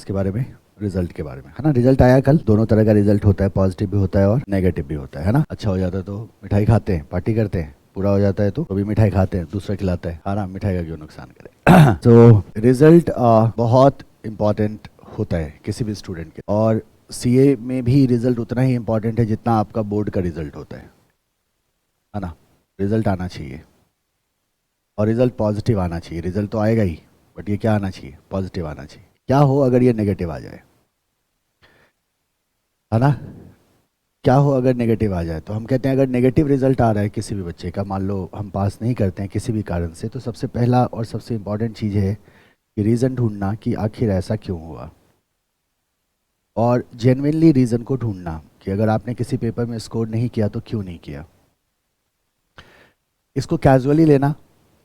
किसके बारे में, रिजल्ट के बारे में, है ना। रिजल्ट आया कल, दोनों तरह का रिजल्ट होता है, पॉजिटिव भी होता है और नेगेटिव भी होता है ना। अच्छा हो जाता है तो मिठाई खाते हैं, पार्टी करते हैं, पूरा हो जाता है तो भी मिठाई खाते हैं, दूसरा खिलाता है, ना मिठाई का क्यों नुकसान करे। तो रिजल्ट बहुत इंपॉर्टेंट होता है किसी भी स्टूडेंट के, और सीए में भी रिजल्ट उतना ही इंपॉर्टेंट है जितना आपका बोर्ड का रिजल्ट होता है ना। रिजल्ट आना चाहिए और रिजल्ट पॉजिटिव आना चाहिए। रिजल्ट तो आएगा ही, बट ये क्या आना चाहिए, पॉजिटिव आना चाहिए। क्या हो अगर ये नेगेटिव आ जाए, है ना। क्या हो अगर नेगेटिव आ जाए, तो हम कहते हैं अगर नेगेटिव रिजल्ट आ रहा है किसी भी बच्चे का, मान लो हम पास नहीं करते हैं किसी भी कारण से, तो सबसे पहला और सबसे इम्पॉर्टेंट चीज़ है कि रीज़न ढूंढना कि आखिर ऐसा क्यों हुआ, और जेन्युइनली रीज़न को ढूंढना कि अगर आपने किसी पेपर में स्कोर नहीं किया तो क्यों नहीं किया। इसको कैजुअली लेना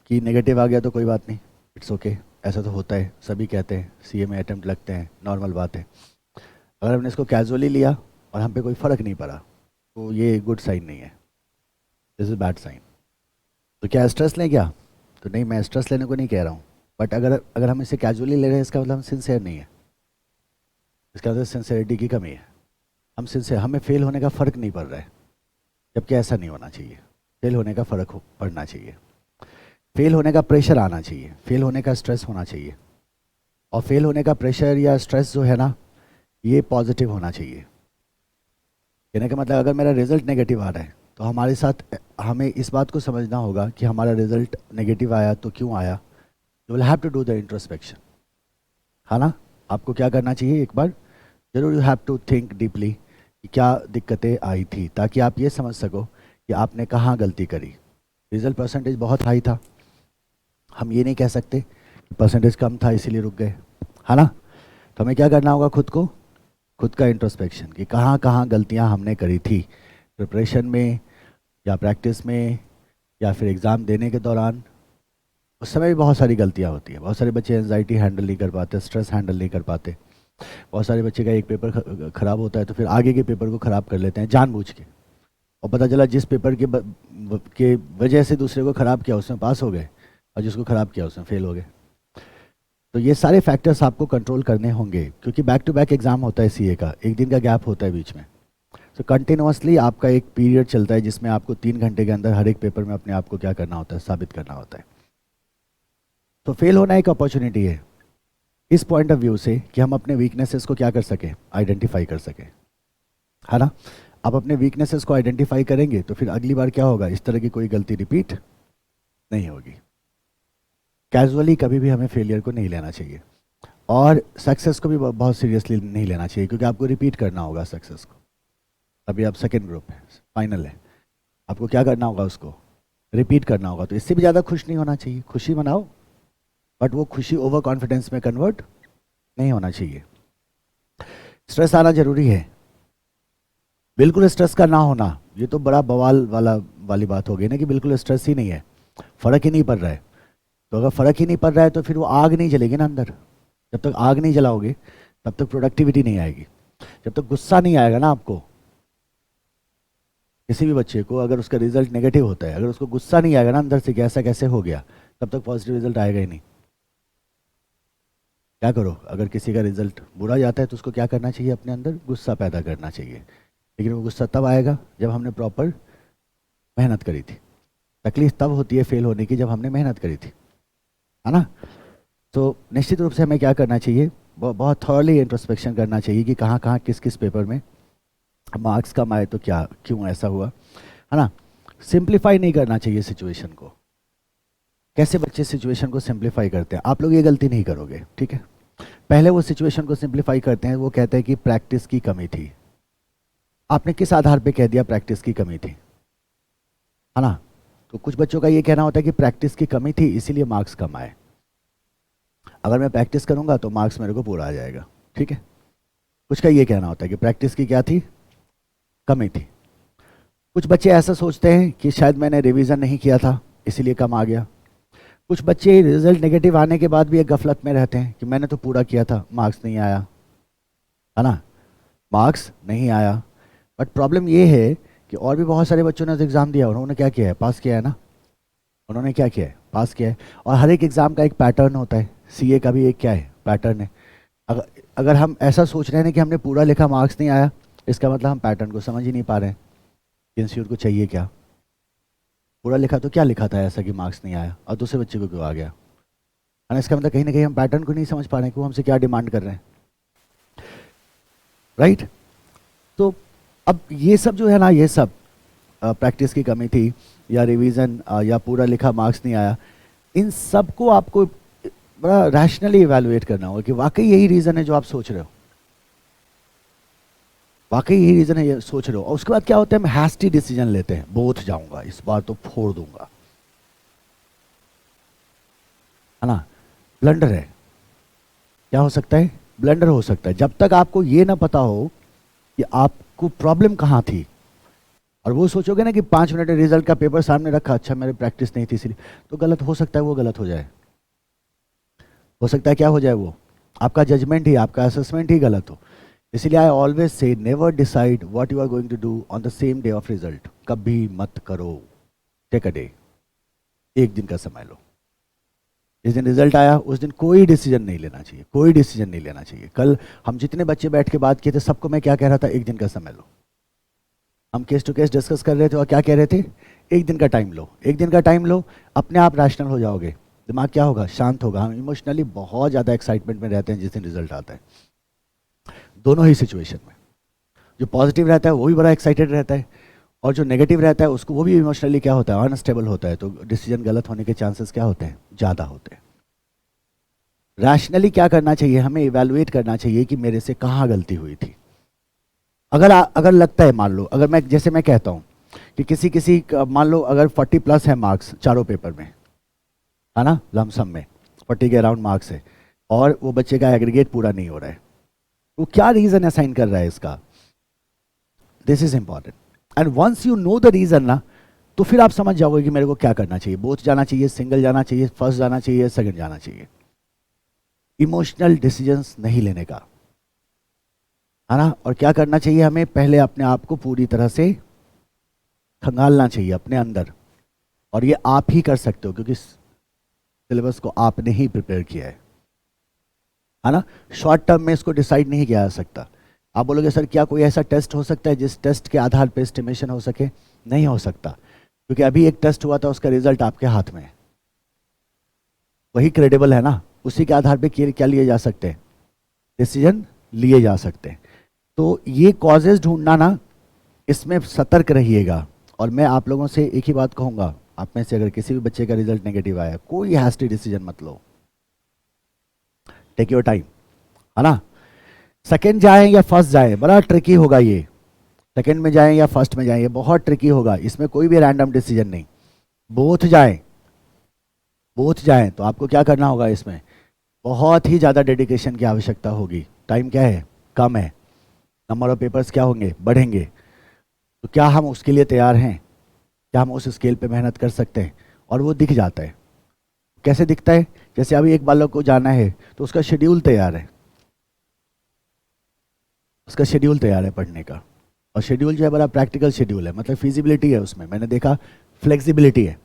कि नेगेटिव आ गया तो कोई बात नहीं, इट्स ओके, ऐसा तो होता है, सभी कहते हैं सीए में अटेम्प्ट लगते हैं, नॉर्मल बात है। अगर हमने इसको कैजुअली लिया और हम पे कोई फ़र्क नहीं पड़ा तो ये गुड साइन नहीं है, दिस इज़ बैड साइन। तो क्या स्ट्रेस लें क्या, तो नहीं, मैं स्ट्रेस लेने को नहीं कह रहा हूँ, बट अगर अगर हम इसे कैजुअली ले रहे हैं इसका मतलब हम सिंसियर नहीं है, इसका मतलब सिंसियरिटी की कमी है। हम सिंसियर, हमें फेल होने का फ़र्क नहीं पड़ रहा है, जबकि ऐसा नहीं होना चाहिए। फेल होने का फ़र्क पड़ना चाहिए, फेल होने का प्रेशर आना चाहिए, फेल होने का स्ट्रेस होना चाहिए, और फेल होने का प्रेशर या स्ट्रेस जो है ना, ये पॉजिटिव होना चाहिए। कहने का मतलब अगर मेरा रिजल्ट नेगेटिव आ रहा है तो हमारे साथ हमें इस बात को समझना होगा कि हमारा रिजल्ट नेगेटिव आया तो क्यों आया। You will have to do the introspection, है ना। आपको क्या करना चाहिए, एक बार जरूर you have to think deeply कि क्या दिक्कतें आई थी, ताकि आप ये समझ सको कि आपने कहाँ गलती करी। रिजल्ट परसेंटेज बहुत हाई था, हम ये नहीं कह सकते कि परसेंटेज कम था इसीलिए रुक गए, है ना। तो हमें क्या करना होगा, खुद का इंट्रोस्पेक्शन कि कहाँ कहाँ गलतियाँ हमने करी थी, प्रिपरेशन में या प्रैक्टिस में या फिर एग्ज़ाम देने के दौरान। उस समय भी बहुत सारी गलतियाँ होती हैं, बहुत सारे बच्चे एंजाइटी हैंडल नहीं कर पाते, स्ट्रेस हैंडल नहीं कर पाते। बहुत सारे बच्चे का एक पेपर ख़राब होता है तो फिर आगे के पेपर को ख़राब कर लेते हैं जानबूझ के, और पता चला जिस पेपर के वजह से दूसरे को ख़राब किया उसमें पास हो गए, और जिसको ख़राब किया उसमें फेल हो गए। तो ये सारे फैक्टर्स आपको कंट्रोल करने होंगे, क्योंकि बैक टू बैक एग्ज़ाम होता है सीए का, एक दिन का गैप होता है बीच में। तो कंटिन्यूसली आपका एक पीरियड चलता है जिसमें आपको 3 घंटे के अंदर हर एक पेपर में अपने आप को क्या करना होता है, साबित करना होता है। तो फेल होना एक अपॉर्चुनिटी है इस पॉइंट ऑफ व्यू से कि हम अपने वीकनेसेस को क्या कर सकें, आइडेंटिफाई कर सकें, है ना। आप अपने वीकनेसेस को आइडेंटिफाई करेंगे तो फिर अगली बार क्या होगा, इस तरह की कोई गलती रिपीट नहीं होगी। कैजुअली कभी भी हमें फेलियर को नहीं लेना चाहिए, और सक्सेस को भी बहुत सीरियसली नहीं लेना चाहिए, क्योंकि आपको रिपीट करना होगा सक्सेस को। अभी आप सेकेंड ग्रुप है, फाइनल है, आपको क्या करना होगा, उसको रिपीट करना होगा। तो इससे भी ज़्यादा खुश नहीं होना चाहिए, खुशी मनाओ, बट वो खुशी ओवर कॉन्फिडेंस में कन्वर्ट नहीं होना चाहिए। स्ट्रेस आना जरूरी है, बिल्कुल स्ट्रेस का ना होना ये तो बड़ा बवाल वाली बात हो गई ना, कि बिल्कुल स्ट्रेस ही नहीं है, फ़र्क ही नहीं पड़ रहा है। तो अगर फ़र्क ही नहीं पड़ रहा है तो फिर वो आग नहीं जलेगी ना अंदर। जब तक आग नहीं जलाओगे तब तक प्रोडक्टिविटी नहीं आएगी। जब तक गुस्सा नहीं आएगा ना आपको, किसी भी बच्चे को अगर उसका रिजल्ट नेगेटिव होता है, अगर उसको गुस्सा नहीं आएगा ना अंदर से कि ऐसा कैसे हो गया, तब तक पॉजिटिव रिजल्ट आएगा ही नहीं। क्या करो, अगर किसी का रिजल्ट बुरा जाता है तो उसको क्या करना चाहिए, अपने अंदर गुस्सा पैदा करना चाहिए। लेकिन वो गुस्सा तब आएगा जब हमने प्रॉपर मेहनत करी थी। तकलीफ तब होती है फेल होने की जब हमने मेहनत करी थी, है ना। तो निश्चित रूप से हमें क्या करना चाहिए, बहुत थॉरली इंट्रोस्पेक्शन करना चाहिए कि कहाँ कहाँ किस किस पेपर में मार्क्स कम आए तो क्या, क्यों ऐसा हुआ, है ना। सिंप्लीफाई नहीं करना चाहिए सिचुएशन को। कैसे बच्चे सिचुएशन को सिंप्लीफाई करते हैं, आप लोग ये गलती नहीं करोगे, ठीक है। पहले वो सिचुएशन को सिंप्लीफाई करते हैं, वो कहते हैं कि प्रैक्टिस की कमी थी। आपने किस आधार पे कह दिया प्रैक्टिस की कमी थी, है ना। तो कुछ बच्चों का ये कहना होता है कि प्रैक्टिस की कमी थी इसीलिए मार्क्स कम आए, अगर मैं प्रैक्टिस करूंगा तो मार्क्स मेरे को पूरा आ जाएगा, ठीक है। कुछ का ये कहना होता है कि प्रैक्टिस की क्या थी, कमी थी। कुछ बच्चे ऐसा सोचते हैं कि शायद मैंने रिवीजन नहीं किया था इसीलिए कम आ गया। कुछ बच्चे रिजल्ट नेगेटिव आने के बाद भी एक गफलत में रहते हैं कि मैंने तो पूरा किया था, मार्क्स नहीं आया, है ना, मार्क्स नहीं आया। बट प्रॉब्लम ये है कि और भी बहुत सारे बच्चों ने एग्ज़ाम दिया, उन्होंने क्या किया है, पास किया है ना, उन्होंने क्या किया है, पास किया है। और हर एक एग्ज़ाम का एक पैटर्न होता है, सीए का भी एक क्या है, पैटर्न है। अगर अगर हम ऐसा सोच रहे हैं कि हमने पूरा लिखा मार्क्स नहीं आया, इसका मतलब हम पैटर्न को समझ ही नहीं पा रहे हैं कि इंस्टीट्यूट को चाहिए क्या। पूरा लिखा तो क्या लिखा था ऐसा कि मार्क्स नहीं आया और दूसरे बच्चे को क्यों आ गया, है ना। इसका मतलब कहीं ना कहीं हम पैटर्न को नहीं समझ पा रहे हैं कि वो हमसे क्या डिमांड कर रहे हैं, राइट। तो अब ये सब जो है ना, ये सब प्रैक्टिस की कमी थी या रिवीजन या पूरा लिखा मार्क्स नहीं आया, इन सब को आपको बड़ा रैशनली इवैल्यूएट करना होगा कि वाकई यही रीज़न है जो आप सोच रहे हो, वाकई यही रीज़न है ये सोच रहे हो। और उसके बाद क्या होता है, हम हैस्टी डिसीजन लेते हैं, बोथ जाऊंगा इस बार तो फोड़ दूंगा, है ना। ब्लंडर है, क्या हो सकता है, ब्लंडर हो सकता है। जब तक आपको ये ना पता हो कि आपको प्रॉब्लम कहाँ थी, और वो सोचोगे ना कि 5 मिनट रिजल्ट का पेपर सामने रखा, अच्छा मेरी प्रैक्टिस नहीं थी इसलिए, तो गलत हो सकता है, वो गलत हो जाए, हो सकता है क्या हो जाए, वो आपका जजमेंट ही, आपका असेसमेंट ही गलत हो। इसलिए I always say never decide what you are going to do on the same day of result, कभी मत करो। टेक अ डे, एक दिन का समय लो। जिस दिन रिजल्ट आया उस दिन कोई डिसीजन नहीं लेना चाहिए, कोई डिसीजन नहीं लेना चाहिए। कल हम जितने बच्चे बैठ के बात किए थे, सबको मैं क्या कह रहा था, एक दिन का समय लो। हम केस टू केस डिस्कस कर रहे थे और क्या कह रहे थे, एक दिन का टाइम लो, एक दिन का टाइम लो, अपने आप रैशनल हो जाओगे, दिमाग क्या होगा, शांत होगा। हम इमोशनली बहुत ज़्यादा एक्साइटमेंट में रहते हैं जिस दिन रिजल्ट आता है, दोनों ही सिचुएशन में। जो पॉजिटिव रहता है वो भी बड़ा एक्साइटेड रहता है, और जो नेगेटिव रहता है उसको, वो भी इमोशनली क्या होता है, अनस्टेबल होता है। तो डिसीजन गलत होने के चांसेस क्या होते हैं, ज़्यादा होते हैं। रैशनली क्या करना चाहिए, हमें इवैल्यूएट करना चाहिए कि मेरे से कहाँ गलती हुई थी। अगर लगता है, मान लो अगर मैं, जैसे मैं कहता हूँ कि किसी मान लो अगर 40+ है मार्क्स चारों पेपर में, है ना, लमसम में 40 के अराउंड मार्क्स है, और वो बच्चे का एग्रीगेट पूरा नहीं हो रहा है, वो क्या रीज़न असाइन कर रहा है इसका, this is important. And once you know the reason ना, तो फिर आप समझ जाओगे कि मेरे को क्या करना चाहिए, बोथ जाना चाहिए, सिंगल जाना चाहिए, फर्स्ट जाना चाहिए, सेकंड जाना चाहिए। इमोशनल डिसीजंस नहीं लेने का, है ना। और क्या करना चाहिए, हमें पहले अपने आप को पूरी तरह से खंगालना चाहिए अपने अंदर, और ये आप ही कर सकते हो क्योंकि सिलेबस को आपने ही प्रिपेयर किया है ना। शॉर्ट टर्म में इसको डिसाइड नहीं किया जा सकता। आप बोलोगे सर क्या कोई ऐसा टेस्ट हो सकता है जिस टेस्ट के आधार पर एस्टिमेशन हो सके, नहीं हो सकता, क्योंकि अभी एक टेस्ट हुआ था, उसका रिजल्ट आपके हाथ में है, वही क्रेडिबल है ना, उसी के आधार पे क्या लिए जा सकते हैं, डिसीजन लिए जा सकते हैं। तो ये कॉजेज ढूंढना ना, इसमें सतर्क रहिएगा। और मैं आप लोगों से एक ही बात कहूँगा, आप में से अगर किसी भी बच्चे का रिजल्ट नेगेटिव आया, कोई हैस्टी डिसीजन मत लो, टेक योर टाइम, है ना। सेकंड जाएं या फर्स्ट जाएं, बड़ा ट्रिकी होगा ये, सेकंड में जाएं या फर्स्ट में जाएं, ये बहुत ट्रिकी होगा, इसमें कोई भी रैंडम डिसीजन नहीं। बोथ जाएं, बोथ जाएं, तो आपको क्या करना होगा, इसमें बहुत ही ज़्यादा डेडिकेशन की आवश्यकता होगी। टाइम क्या है, कम है, नंबर ऑफ पेपर्स क्या होंगे, बढ़ेंगे। तो क्या हम उसके लिए तैयार हैं, क्या हम उस स्केल पे मेहनत कर सकते हैं। और वो दिख जाता है, कैसे दिखता है, जैसे अभी एक बालक को जाना है तो उसका शेड्यूल तैयार है, उसका शेड्यूल तैयार है पढ़ने का, और शेड्यूल जो है बड़ा प्रैक्टिकल शेड्यूल है, मतलब फिजिबिलिटी है उसमें, मैंने देखा फ्लेक्सिबिलिटी है,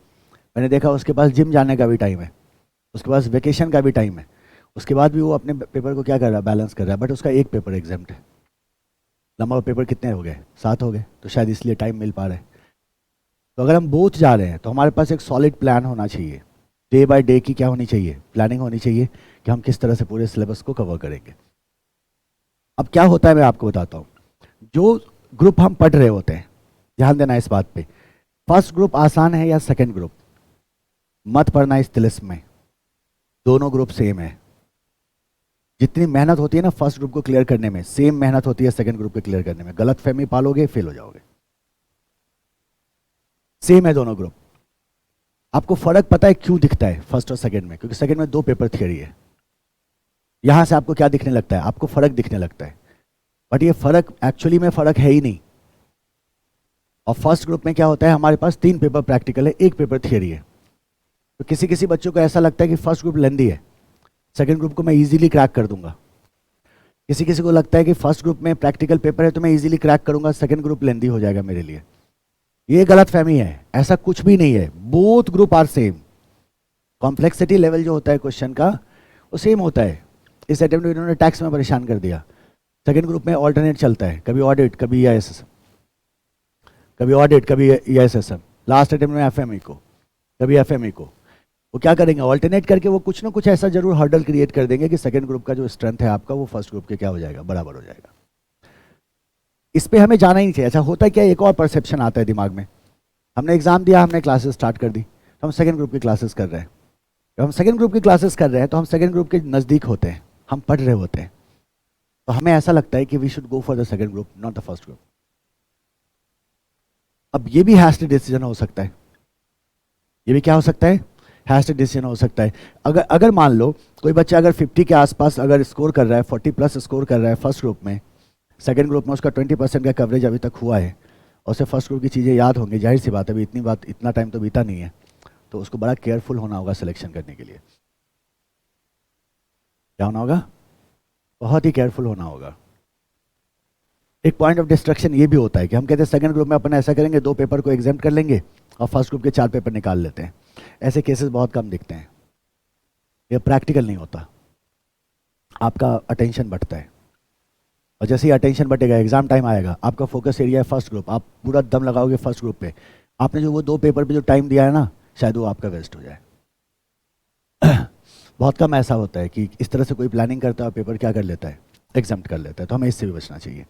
मैंने देखा उसके पास जिम जाने का भी टाइम है, उसके पास वेकेशन का भी टाइम है, उसके बाद भी वो अपने पेपर को क्या कर रहा है, बैलेंस कर रहा है। बट उसका एक पेपर एग्जाम्प्ट है, नंबर ऑफ पेपर कितने हो गए, 7 हो गए, तो शायद इसलिए टाइम मिल पा रहा है। तो अगर हम बोथ जा रहे हैं तो हमारे पास एक सॉलिड प्लान होना चाहिए, डे बाय डे की क्या होनी चाहिए, प्लानिंग होनी चाहिए कि हम किस तरह से पूरे सिलेबस को कवर करेंगे। अब क्या होता है मैं आपको बताता हूँ, जो ग्रुप हम पढ़ रहे होते हैं, ध्यान देना इस बात पे, फर्स्ट ग्रुप आसान है या सेकंड ग्रुप, मत पढ़ना इस तिलिस्म में, दोनों ग्रुप सेम है। जितनी मेहनत होती है ना फर्स्ट ग्रुप को क्लियर करने में, सेम मेहनत होती है सेकंड ग्रुप को क्लियर करने में। गलत फहमी पालोगे, फेल हो जाओगे। सेम है दोनों ग्रुप। आपको फर्क पता है क्यों दिखता है फर्स्ट और सेकंड में, क्योंकि सेकंड में 2 पेपर थियरी है। यहां से आपको क्या दिखने लगता है, आपको फर्क दिखने लगता है, बट ये फर्क एक्चुअली में फर्क है ही नहीं। और फर्स्ट ग्रुप में क्या होता है, हमारे पास 3 पेपर प्रैक्टिकल है, 1 पेपर थियरी है। तो किसी किसी बच्चों को ऐसा लगता है कि फर्स्ट ग्रुप लेंदी है, सेकंड ग्रुप को मैं इजीली क्रैक कर दूंगा। किसी किसी को लगता है कि फर्स्ट ग्रुप में प्रैक्टिकल पेपर है तो मैं इजीली क्रैक करूंगा, सेकंड ग्रुप लेंदी हो जाएगा मेरे लिए। ये गलत फहमी है, ऐसा कुछ भी नहीं है। Both group are same, complexity level जो होता है क्वेश्चन का वो सेम होता है। इस अटेम्प्ट में इन्होंने टैक्स में परेशान कर दिया। सेकेंड ग्रुप में ऑल्टरनेट चलता है, कभी ऑडिट, कभी EISSM, कभी ऑडिट, कभी EISSM। लास्ट अटेम्प्ट में FME को, कभी FME को। वो क्या करेंगे, ऑल्टरनेट करके वो कुछ ना कुछ ऐसा जरूर हर्डल क्रिएट कर देंगे कि सेकंड ग्रुप का जो स्ट्रेंथ है आपका वो फर्स्ट ग्रुप के क्या हो जाएगा, बराबर हो जाएगा। इस पे हमें जाना ही नहीं चाहिए। ऐसा होता है क्या, एक और परसेप्शन आता है दिमाग में, हमने एग्जाम दिया, हमने क्लासेस स्टार्ट कर दी, तो हम सेकंड ग्रुप की क्लासेस कर रहे हैं। जब हम सेकंड ग्रुप की क्लासेस कर रहे हैं तो हम सेकंड ग्रुप के नज़दीक होते हैं, हम पढ़ रहे होते हैं, तो हमें ऐसा लगता है कि we should go for the second group, not the first group. अब ये भी हैस्टी डिसीजन हो सकता है, ये भी क्या हो सकता है, हैस्टी डिसीजन हो सकता है। अगर मान लो कोई बच्चा अगर 50 के आसपास अगर स्कोर कर रहा है, 40 प्लस स्कोर कर रहा है फर्स्ट ग्रुप में, सेकंड ग्रुप में उसका 20% का कवरेज अभी तक हुआ है और उसे फर्स्ट ग्रुप की चीज़ें याद होंगी, जाहिर सी बात है, अभी इतना टाइम तो बीता नहीं है, तो उसको बड़ा केयरफुल होना होगा सिलेक्शन करने के लिए। क्या होना होगा, बहुत ही केयरफुल होना होगा। एक पॉइंट ऑफ डिस्ट्रक्शन ये भी होता है कि हम कहते हैं सेकंड ग्रुप में अपन ऐसा करेंगे, 2 पेपर को एग्जाम कर लेंगे और फर्स्ट ग्रुप के 4 पेपर निकाल लेते हैं। ऐसे केसेस बहुत कम दिखते हैं, ये प्रैक्टिकल नहीं होता, आपका अटेंशन बढ़ता है और जैसे ही अटेंशन बढ़ेगा, एग्जाम टाइम आएगा, आपका फोकस एरिया है फर्स्ट ग्रुप, आप पूरा दम लगाओगे फर्स्ट ग्रुप पे, आपने जो वो 2 पेपर पे जो टाइम दिया है ना, शायद वो आपका वेस्ट हो जाए। बहुत कम ऐसा होता है कि इस तरह से कोई प्लानिंग करता है और पेपर क्या कर लेता है, एग्जाम कर लेता है, तो हमें इससे भी बचना चाहिए।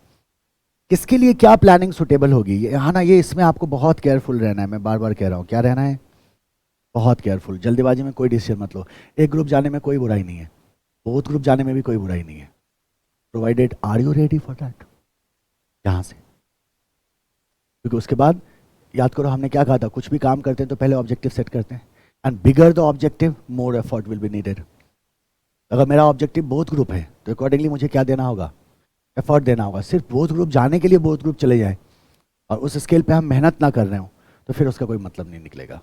किसके लिए क्या प्लानिंग सुटेबल होगी, ये हाँ ना, ये इसमें आपको बहुत केयरफुल रहना है। मैं बार बार कह रहा हूँ, क्या रहना है, बहुत केयरफुल। जल्दीबाजी में कोई डिसीजन मत लो। एक ग्रुप जाने में कोई बुराई नहीं है, बोथ ग्रुप जाने में भी कोई बुराई नहीं है, provided are you ready for that. यहाँ से, क्योंकि उसके बाद याद करो हमने क्या कहा था, कुछ भी काम करते हैं तो पहले ऑब्जेक्टिव सेट करते हैं, and bigger the objective more effort will be needed. अगर मेरा ऑब्जेक्टिव बोथ ग्रुप है तो अकॉर्डिंगली मुझे क्या देना होगा, एफर्ट देना होगा। सिर्फ बोथ ग्रुप जाने के लिए बोथ ग्रुप चले जाए और उस स्केल पे हम मेहनत ना कर रहे हो तो फिर उसका कोई मतलब नहीं निकलेगा।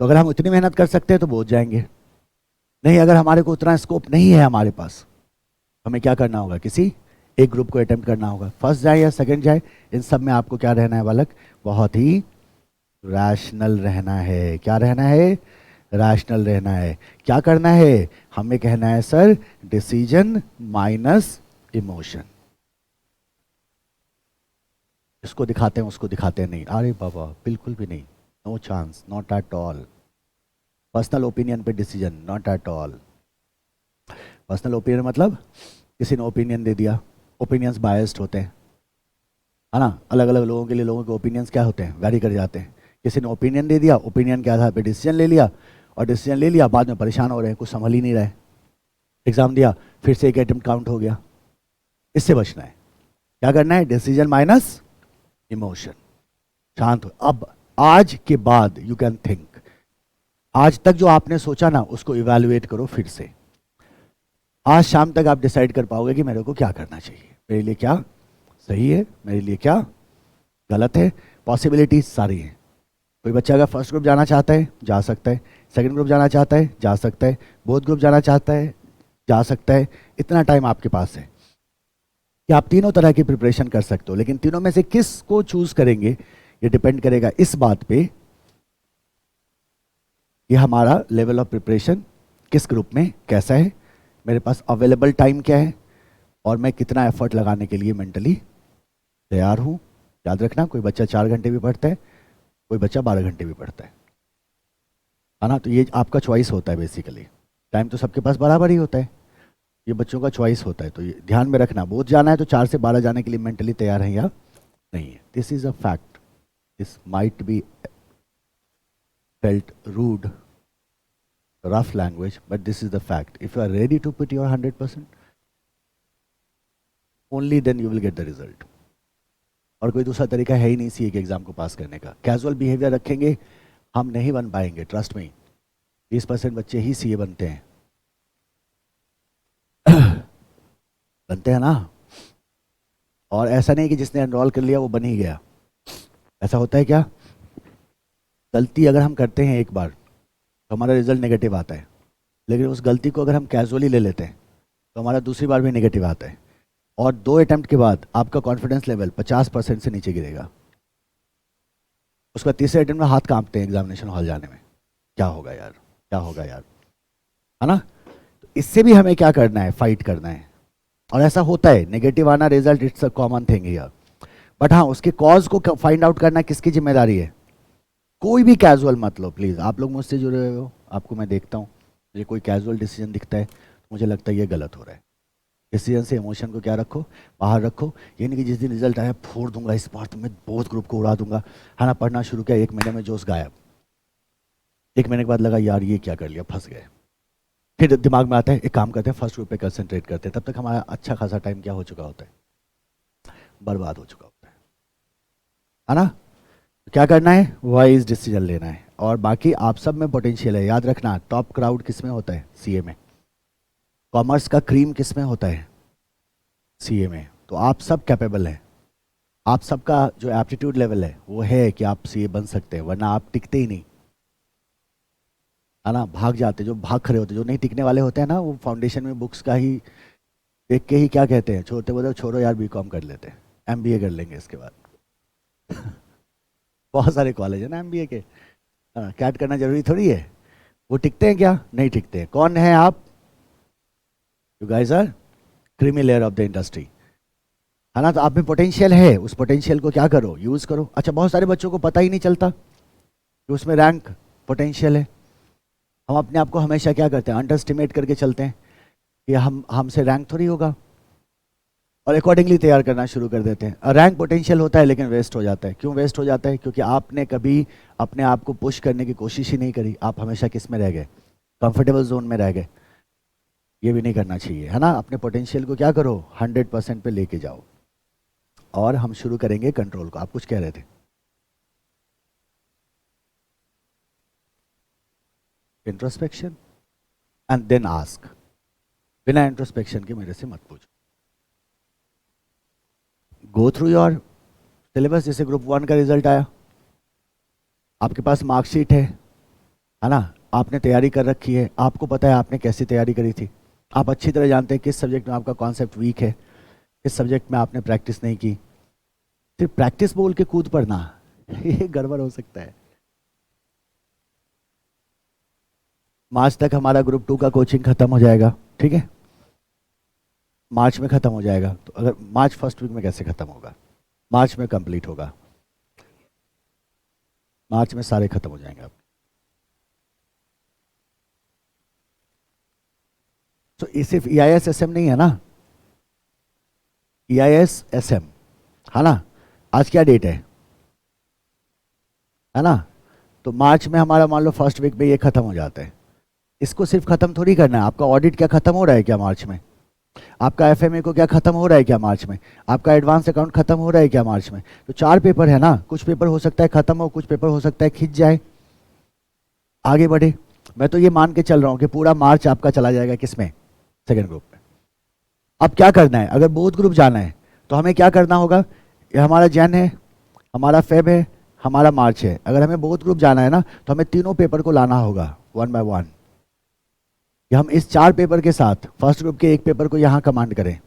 तो अगर हम उतनी मेहनत कर सकते हैं तो बोथ जाएंगे, नहीं अगर हमारे को उतना स्कोप नहीं है हमारे पास, हमें क्या करना होगा, किसी एक ग्रुप को अटेम्प्ट करना होगा। फर्स्ट जाए या सेकंड जाए, इन सब में आपको क्या रहना है बालक, बहुत ही रैशनल रहना है। क्या रहना है, रैशनल रहना है। क्या करना है, हमें कहना है सर डिसीजन माइनस इमोशन। इसको दिखाते हैं उसको दिखाते हैं, नहीं, अरे बाबा बिल्कुल भी नहीं, no chance, not at all. Personal opinion पे decision, not at all. Personal opinion मतलब किसी ने ओपिनियन दे दिया, ओपिनियंस बायस्ड होते हैं, है ना, अलग अलग लोगों के लिए लोगों के ओपिनियंस क्या होते हैं, वैरी कर जाते हैं। किसी ने ओपिनियन दे दिया, ओपिनियन के आधार पे डिसीजन ले लिया, और डिसीजन ले लिया, बाद में परेशान हो रहे हैं, कुछ संभल ही नहीं रहे, एग्जाम दिया फिर से एक अटेम्प्ट काउंट हो गया। इससे बचना है। क्या करना है, डिसीजन माइनस इमोशन। शांत हो। अब आज के बाद यू कैन थिंक, आज तक जो आपने सोचा ना उसको इवैल्यूएट करो फिर से। आज शाम तक आप डिसाइड कर पाओगे कि मेरे को क्या करना चाहिए, मेरे लिए क्या सही है, मेरे लिए क्या गलत है। पॉसिबिलिटीज सारी हैं। कोई बच्चा अगर फर्स्ट ग्रुप जाना चाहता है जा सकता है, सेकंड ग्रुप जाना चाहता है जा सकता है, बोथ ग्रुप जाना चाहता है जा सकता है। इतना टाइम आपके पास है कि आप तीनों तरह की प्रिपरेशन कर सकते हो, लेकिन तीनों में से किस को चूज करेंगे ये डिपेंड करेगा इस बात पे कि हमारा लेवल ऑफ प्रिपरेशन किस ग्रुप में कैसा है, मेरे पास अवेलेबल टाइम क्या है, और मैं कितना एफर्ट लगाने के लिए मेंटली तैयार हूँ। याद रखना, कोई बच्चा 4 घंटे भी पढ़ता है, कोई बच्चा 12 घंटे भी पढ़ता है ना। तो ये आपका चॉइस होता है बेसिकली। टाइम तो सबके पास बराबर ही होता है, ये बच्चों का चॉइस होता है। तो ये ध्यान में रखना, बोथ जाना है तो 4 से 12 जाने के लिए मेंटली तैयार है या नहीं है। This is a fact, this might be felt rude, rough language, but this is the fact. If you are ready to put your 100%, only then you will get the result. और कोई दूसरा तरीका है ही नहीं सीए के exam को पास करने का। कैजुअल बिहेवियर रखेंगे हम नहीं बन पाएंगे, ट्रस्ट में। 20% बच्चे ही सीए बनते हैं। बनते हैं ना। और ऐसा नहीं कि जिसने एनरोल कर लिया वो बन ही गया, ऐसा होता है क्या। गलती अगर हम करते हैं एक बार तो हमारा रिजल्ट नेगेटिव आता है, लेकिन उस गलती को अगर हम कैजुअली ले लेते हैं तो हमारा दूसरी बार भी नेगेटिव आता है, और 2 अटेम्प्ट के बाद आपका कॉन्फिडेंस लेवल 50% से नीचे गिरेगा। उसका तीसरे अटेम्प्ट में हाथ कांपते हैं एग्जामिनेशन हॉल जाने में, क्या होगा यार, क्या होगा यार, है ना। तो इससे भी हमें क्या करना है, फाइट करना है। और ऐसा होता है, नेगेटिव आना result, it's a common thing here. But हाँ, उसके कॉज को फाइंड आउट करना किसकी जिम्मेदारी है। कोई भी कैजुअल मत लो प्लीज़। आप लोग मुझसे जुड़े हुए हो, आपको मैं देखता हूँ, मुझे कोई कैजुअल डिसीजन दिखता है तो मुझे लगता है ये गलत हो रहा है। डिसीजन से इमोशन को क्या रखो, बाहर रखो। ये नहीं कि जिस दिन रिजल्ट आया फोड़ दूंगा इस बार तो मैं बहुत ग्रुप को उड़ा दूंगा, है ना। पढ़ना शुरू किया, 1 महीने में जोश गायब। 1 महीने के बाद लगा यार ये क्या कर लिया, फंस गए। फिर दिमाग में आता है एक काम करते हैं, फर्स्ट ग्रुप पे कंसंट्रेट करते हैं। तब तक हमारा अच्छा खासा टाइम क्या हो चुका होता है, बर्बाद हो चुका होता है ना। क्या करना है, वाइज डिसीजन लेना है। और बाकी आप सब में पोटेंशियल है, याद रखना। टॉप क्राउड किस में होता है, सीए में। कॉमर्स का क्रीम किस में होता है, सीए में। तो आप सब कैपेबल हैं। आप सबका जो एप्टीट्यूड लेवल है वो है कि आप सीए बन सकते हैं, वरना आप टिकते ही नहीं, है ना। भाग जाते, जो भाग खड़े होते, जो नहीं टिकने वाले होते हैं ना, वो फाउंडेशन में बुक्स का ही देख के ही क्या कहते हैं, छोड़ते बोलते छोड़ो यार बीकॉम कर लेते हैं, एमबीए कर लेंगे इसके बाद। बहुत सारे कॉलेज है ना एमबीए के, कैट करना जरूरी थोड़ी है। वो टिकते हैं क्या, नहीं टिकते हैं। कौन है आप, you guys are creamy layer of the industry, है ना। तो आप में पोटेंशियल है, उस पोटेंशियल को क्या करो, यूज करो। अच्छा, बहुत सारे बच्चों को पता ही नहीं चलता कि उसमें रैंक पोटेंशियल है। हम अपने आप को हमेशा क्या करते हैं, अंडर एस्टिमेट करके चलते हैं कि हमसे रैंक थोड़ी होगा, और अकॉर्डिंगली तैयार करना शुरू कर देते हैं। रैंक पोटेंशियल होता है लेकिन वेस्ट हो जाता है। क्यों वेस्ट हो जाता है, क्योंकि आपने कभी अपने आप को पुश करने की कोशिश ही नहीं करी। आप हमेशा किस में रह गए, कंफर्टेबल जोन में रह गए। ये भी नहीं करना चाहिए, है ना। अपने पोटेंशियल को क्या करो, 100% पे लेके जाओ। और हम शुरू करेंगे कंट्रोल को। आप कुछ कह रहे थे, इंट्रोस्पेक्शन एंड देन आस्क। बिना इंट्रोस्पेक्शन के मेरे से मत पूछो। Go through your syllabus. जैसे ग्रुप 1 का रिजल्ट आया, आपके पास मार्कशीट है ना। आपने तैयारी कर रखी है, आपको पता है आपने कैसी तैयारी करी थी। आप अच्छी तरह जानते हैं किस सब्जेक्ट में आपका कॉन्सेप्ट वीक है, किस सब्जेक्ट में आपने प्रैक्टिस नहीं की। सिर्फ प्रैक्टिस बोल के कूद पड़ना, ये गड़बड़ हो सकता है। मार्च तक हमारा ग्रुप 2 का कोचिंग खत्म हो जाएगा, ठीक है। मार्च में खत्म हो जाएगा, तो अगर मार्च फर्स्ट वीक में कैसे खत्म होगा, मार्च में कंप्लीट होगा। मार्च में सारे खत्म हो जाएंगे आप। तो ये सिर्फ EIS-SM नहीं है ना, EIS-SM, है ना। आज क्या डेट है ना। तो मार्च में हमारा मान लो फर्स्ट वीक में ये खत्म हो जाता है। इसको सिर्फ खत्म थोड़ी करना है। आपका ऑडिट क्या खत्म हो रहा है क्या मार्च में, आपका FMA को क्या खत्म हो रहा है क्या मार्च में, आपका एडवांस अकाउंट खत्म हो रहा है क्या मार्च में। तो 4 पेपर है ना, कुछ पेपर हो सकता है खत्म हो, कुछ पेपर हो सकता है खिंच जाए, आगे बढ़े। मैं तो ये मान के चल रहा हूँ कि पूरा मार्च आपका चला जाएगा किसमें, सेकेंड ग्रुप में। अब क्या करना है, अगर बोथ ग्रुप जाना है तो हमें क्या करना होगा। ये हमारा जैन है, हमारा फेब है, हमारा मार्च है। अगर हमें बोथ ग्रुप जाना है ना, तो हमें तीनों पेपर को लाना होगा 1 by 1। कि हम इस 4 पेपर के साथ फर्स्ट ग्रुप के एक पेपर को यहाँ कमांड करें,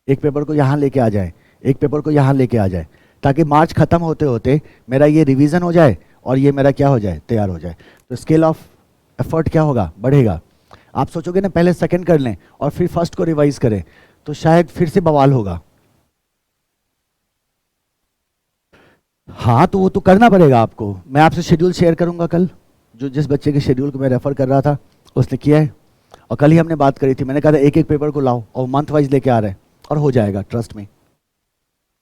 एक पेपर को यहाँ लेके आ जाए, एक पेपर को यहाँ लेके आ जाए, ताकि मार्च खत्म होते होते मेरा ये रिवीजन हो जाए और ये मेरा क्या हो जाए, तैयार हो जाए। तो स्केल ऑफ एफर्ट क्या होगा, बढ़ेगा। आप सोचोगे ना पहले सेकंड कर लें और फिर फर्स्ट को रिवाइज करें, तो शायद फिर से बवाल होगा। हाँ, तो वो तो करना पड़ेगा आपको। मैं आपसे शेड्यूल शेयर करूंगा कल। जो जिस बच्चे के शेड्यूल को मैं रेफर कर रहा था उसने किया है, और कल ही हमने बात करी थी। मैंने कहा था एक एक पेपर को लाओ, और मंथ वाइज लेके आ रहे हैं, और हो जाएगा, ट्रस्ट में।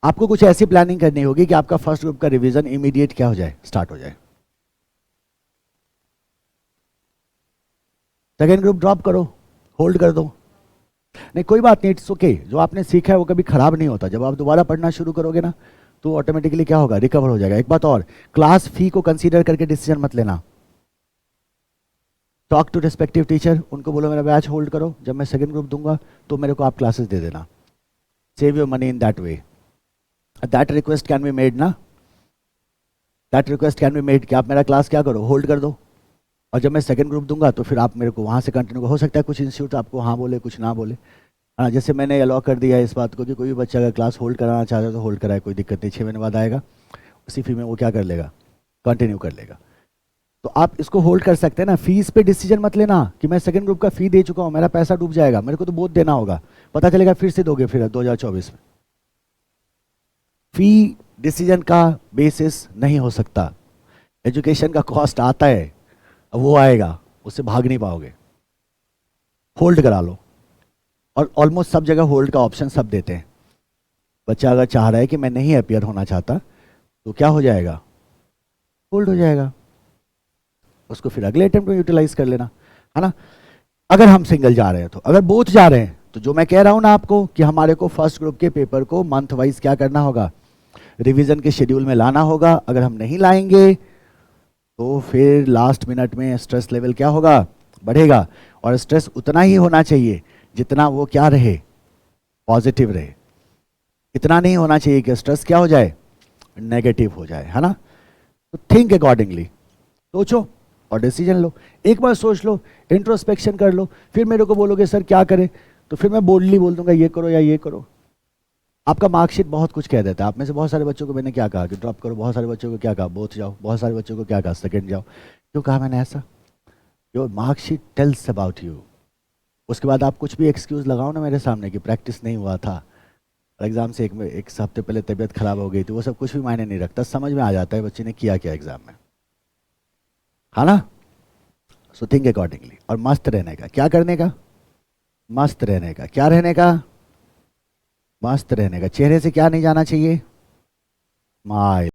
आपको कुछ ऐसी प्लानिंग करनी होगी कि आपका फर्स्ट ग्रुप का रिवीजन इमीडिएट क्या हो जाए, स्टार्ट हो जाए। सेकेंड ग्रुप ड्रॉप करो, होल्ड कर दो। नहीं कोई बात नहीं, इट्स ओके। जो आपने सीखा है वो कभी खराब नहीं होता। जब आप दोबारा पढ़ना शुरू करोगे ना, तो ऑटोमेटिकली क्या होगा, रिकवर हो जाएगा। एक बात और, क्लास फी को कंसीडर करके डिसीजन मत लेना। टॉक टू रिस्पेक्टिव टीचर, उनको बोलो मेरा बैच होल्ड करो, जब मैं सेकंड ग्रुप दूंगा तो मेरे को आप क्लासेस दे देना। Save your money in that way. That request can be made ना, that request can be made कि आप मेरा क्लास क्या करो, होल्ड कर दो, और जब मैं सेकंड ग्रुप दूंगा तो फिर आप मेरे को वहाँ से कंटिन्यू। हो सकता है कुछ इंस्टीट्यूट आपको हाँ बोले, कुछ ना बोले। हाँ, जैसे मैंने अलाउ कर दिया है इस बात को कि कोई भी बच्चा अगर क्लास होल्ड कराना चाहता है तो होल्ड कराए, कोई दिक्कत नहीं। 6 महीने बाद आएगा, उसी फी में वो क्या कर लेगा, कंटिन्यू कर लेगा। तो आप इसको होल्ड कर सकते हैं ना। फीस पे डिसीजन मत लेना कि मैं सेकंड ग्रुप का फी दे चुका हूं, मेरा पैसा डूब जाएगा, मेरे को तो बहुत देना होगा, पता चलेगा फिर से दोगे फिर 2024 में। फी डिसीजन का बेसिस नहीं हो सकता। एजुकेशन का कॉस्ट आता है, अब वो आएगा, उससे भाग नहीं पाओगे। होल्ड करा लो, और ऑलमोस्ट सब जगह होल्ड का ऑप्शन सब देते हैं। बच्चा अगर चाह रहा है कि मैं नहीं अपियर होना चाहता, तो क्या हो जाएगा, होल्ड हो जाएगा, उसको फिर अगले अटेम्प्ट में यूटिलाइज कर लेना, है ना। अगर हम सिंगल जा रहे हैं तो, अगर बोथ जा रहे हैं तो जो मैं कह रहा हूं ना आपको कि हमारे को फर्स्ट ग्रुप के पेपर को मंथ वाइज क्या करना होगा, रिवीजन के शेड्यूल में लाना होगा। अगर हम नहीं लाएंगे तो फिर लास्ट मिनट में स्ट्रेस लेवल क्या होगा, बढ़ेगा। और स्ट्रेस उतना ही होना चाहिए जितना वो क्या रहे, पॉजिटिव रहे। इतना नहीं होना चाहिए कि स्ट्रेस क्या हो जाए, नेगेटिव हो जाए, है ना। तो थिंक अकॉर्डिंगली, सोचो और डिसीजन लो। एक बार सोच लो, इंट्रोस्पेक्शन कर लो, फिर मेरे को बोलोगे सर क्या करें, तो फिर मैं बोल्डली बोल दूंगा ये करो या ये करो। आपका मार्कशीट बहुत कुछ कह देता है। आप में से बहुत सारे बच्चों को मैंने क्या कहा कि ड्रॉप करो, बहुत सारे बच्चों को क्या कहा बोथ जाओ, बहुत सारे बच्चों को क्या कहा सेकंड जाओ। क्यों कहा मैंने ऐसा, your marksheet tells about you. उसके बाद आप कुछ भी एक्सक्यूज लगाओ ना मेरे सामने कि प्रैक्टिस नहीं हुआ था, एग्जाम से एक हफ्ते पहले तबीयत खराब हो गई थी, वो सब कुछ भी मायने नहीं रखता, समझ में आ जाता है बच्चे ने किया क्या एग्जाम में, है ना। So think accordingly. और मस्त रहने का, क्या करने का, मस्त रहने का, क्या रहने का, मस्त रहने का। चेहरे से क्या नहीं जाना चाहिए, स्माइल।